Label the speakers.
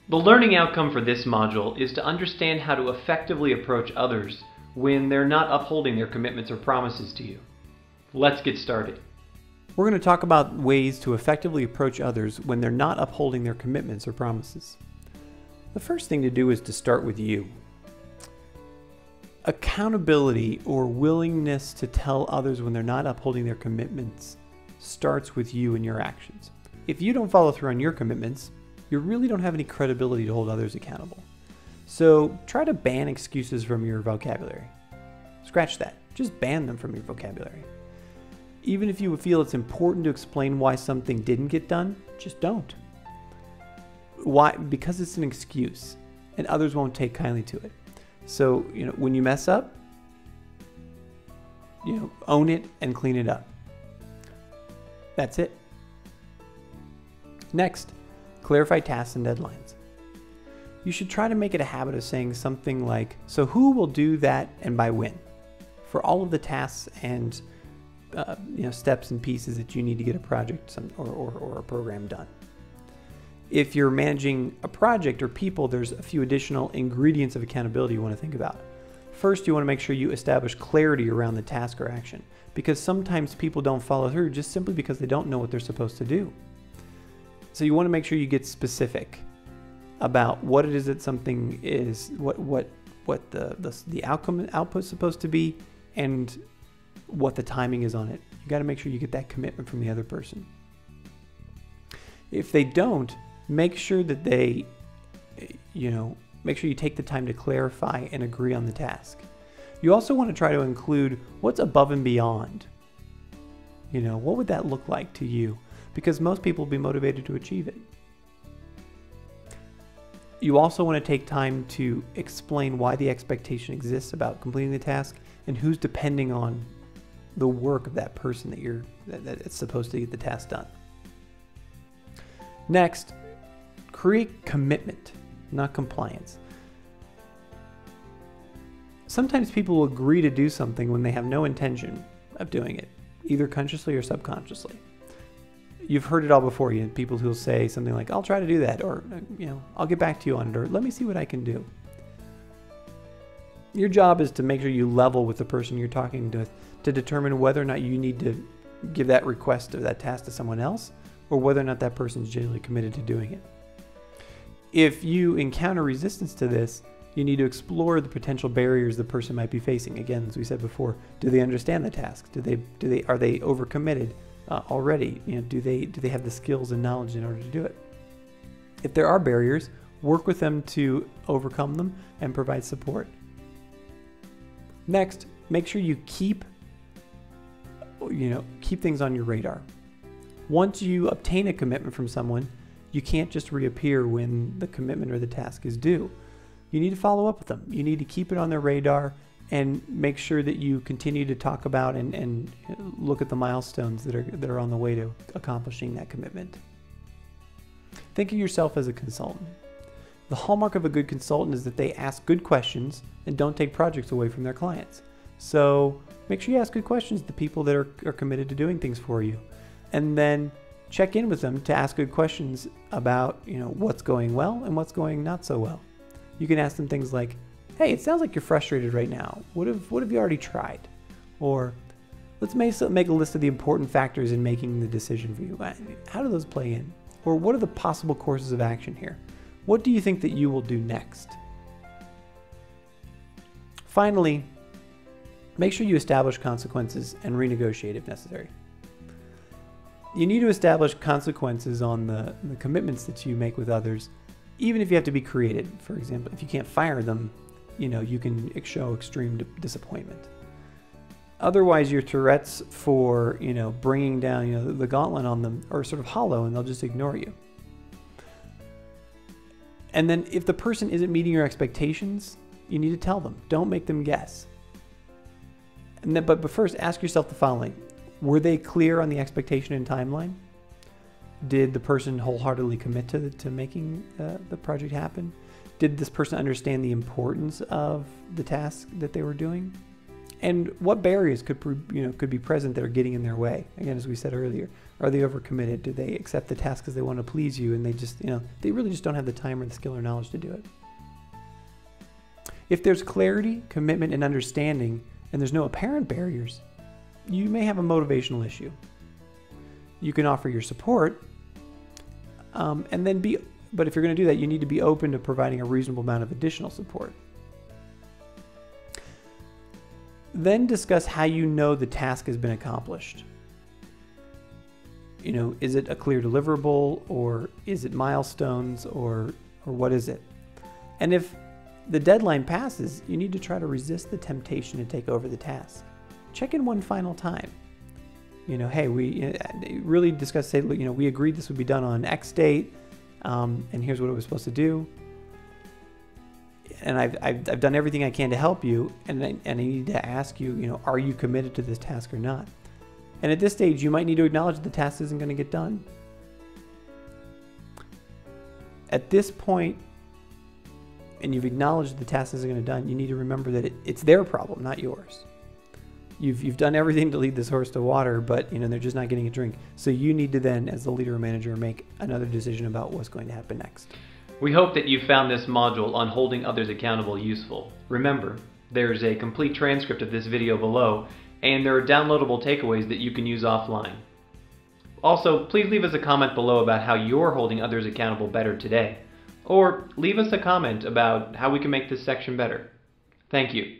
Speaker 1: The learning outcome for this module is to understand how to effectively approach others when they're not upholding their commitments or promises to you. Let's get started.
Speaker 2: We're going to talk about ways to effectively approach others when they're not upholding their commitments or promises. The first thing to do is to start with you. Accountability or willingness to tell others when they're not upholding their commitments starts with you and your actions. If you don't follow through on your commitments, you really don't have any credibility to hold others accountable. So try to ban excuses from your vocabulary. Scratch that. Just ban them from your vocabulary. Even if you feel it's important to explain why something didn't get done, just don't. Why? Because it's an excuse and others won't take kindly to it. So, when you mess up, own it and clean it up. That's it. Next, clarify tasks and deadlines. You should try to make it a habit of saying something like, so who will do that and by when? For all of the tasks and steps and pieces that you need to get a project or a program done. If you're managing a project or people, there's a few additional ingredients of accountability you want to think about. First, you want to make sure you establish clarity around the task or action, because sometimes people don't follow through just simply because they don't know what they're supposed to do. So you want to make sure you get specific about what it is that something is, what the output is supposed to be, and what the timing is on it. You got to make sure you get that commitment from the other person. If they don't, make sure that make sure you take the time to clarify and agree on the task. You also want to try to include what's above and beyond. What would that look like to you? Because most people will be motivated to achieve it. You also want to take time to explain why the expectation exists about completing the task and who's depending on the work of that person that it's supposed to get the task done. Next, create commitment, not compliance. Sometimes people will agree to do something when they have no intention of doing it, either consciously or subconsciously. You've heard it all before. People who'll say something like, I'll try to do that, or I'll get back to you on it, or let me see what I can do. Your job is to make sure you level with the person you're talking to determine whether or not you need to give that request or that task to someone else, or whether or not that person is genuinely committed to doing it. If you encounter resistance to this, you need to explore the potential barriers the person might be facing. Again, as we said before, do they understand the task? Are they overcommitted already? Do they have the skills and knowledge in order to do it? If there are barriers, work with them to overcome them and provide support. Next, make sure you keep things on your radar. Once you obtain a commitment from someone, you can't just reappear when the commitment or the task is due. You need to follow up with them. You need to keep it on their radar and make sure that you continue to talk about and look at the milestones that are on the way to accomplishing that commitment. Think of yourself as a consultant. The hallmark of a good consultant is that they ask good questions and don't take projects away from their clients. So make sure you ask good questions to people that are committed to doing things for you. And then check in with them to ask good questions about what's going well and what's going not so well. You can ask them things like, hey, it sounds like you're frustrated right now. What have you already tried? Or let's make a list of the important factors in making the decision for you. How do those play in? Or what are the possible courses of action here? What do you think that you will do next? Finally, make sure you establish consequences and renegotiate if necessary. You need to establish consequences on the commitments that you make with others, even if you have to be created. For example, if you can't fire them, you can show extreme disappointment. Otherwise, your threats for, bringing down, the gauntlet on them are sort of hollow and they'll just ignore you. And then if the person isn't meeting your expectations, you need to tell them. Don't make them guess. And then, but first, ask yourself the following. Were they clear on the expectation and timeline? Did the person wholeheartedly commit to making the project happen? Did this person understand the importance of the task that they were doing? And what barriers could be present that are getting in their way? Again, as we said earlier, are they overcommitted? Do they accept the task because they want to please you, and they really just don't have the time or the skill or knowledge to do it? If there's clarity, commitment, and understanding, and there's no apparent barriers, you may have a motivational issue. You can offer your support, but if you're going to do that, you need to be open to providing a reasonable amount of additional support. Then discuss how you know the task has been accomplished. Is it a clear deliverable, or is it milestones, or what is it? And if the deadline passes, you need to try to resist the temptation to take over the task. Check in one final time. Hey, we really discussed, we agreed this would be done on X date, and here's what it was supposed to do. And I've done everything I can to help you, and I need to ask you, are you committed to this task or not? And at this stage, you might need to acknowledge that the task isn't going to get done. At this point, and you've acknowledged the task isn't going to get done, you need to remember that it's their problem, not yours. You've done everything to lead this horse to water, but they're just not getting a drink. So you need to then, as the leader or manager, make another decision about what's going to happen next.
Speaker 1: We hope that you found this module on holding others accountable useful. Remember, there's a complete transcript of this video below, and there are downloadable takeaways that you can use offline. Also, please leave us a comment below about how you're holding others accountable better today, or leave us a comment about how we can make this section better. Thank you.